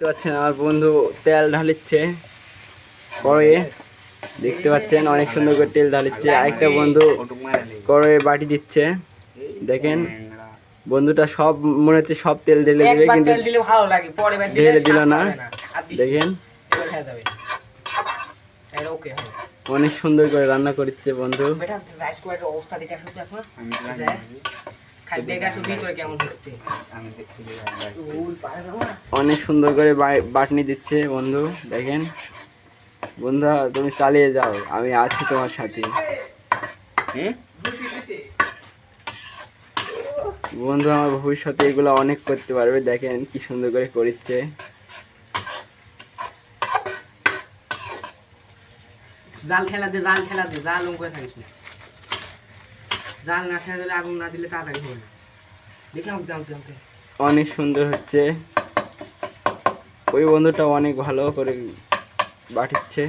দেখতে পাচ্ছেন আমার বন্ধু তেল ঢালিচ্ছে কড়াইয়ে। দেখতে পাচ্ছেন অনেক সুন্দর করে তেল ঢালিচ্ছে। আরেকটা বন্ধু কড়াইয়ে বাটি দিচ্ছে। দেখেন বন্ধুটা সব মনে হচ্ছে সব তেল ঢেলে দিবে, কিন্তু ঢেলে দিল না। দেখেন অনেক সুন্দর করে রান্না করছে বন্ধু। অনেক সুন্দর করে বাটনি দিচ্ছে বন্ধু। দেখেন বন্ধুরা, তুমি চালিয়ে যাও, আমি আছি তোমার সাথে। বন্ধু আমার ভবিষ্যতে এগুলো অনেক করতে পারবে। দেখেন কি সুন্দর করে করছে। জাল খেলা দে, জাল খেলা দে, জাল করে থাকিস না। জাল না খেলা দিলে আগুন না দিলে তাড়াতাড়ি হবে না। দেখে আমাকে জানতে জানতে অনেক সুন্দর হচ্ছে। ওই বন্ধুটা অনেক ভালো করে বাটিচ্ছে।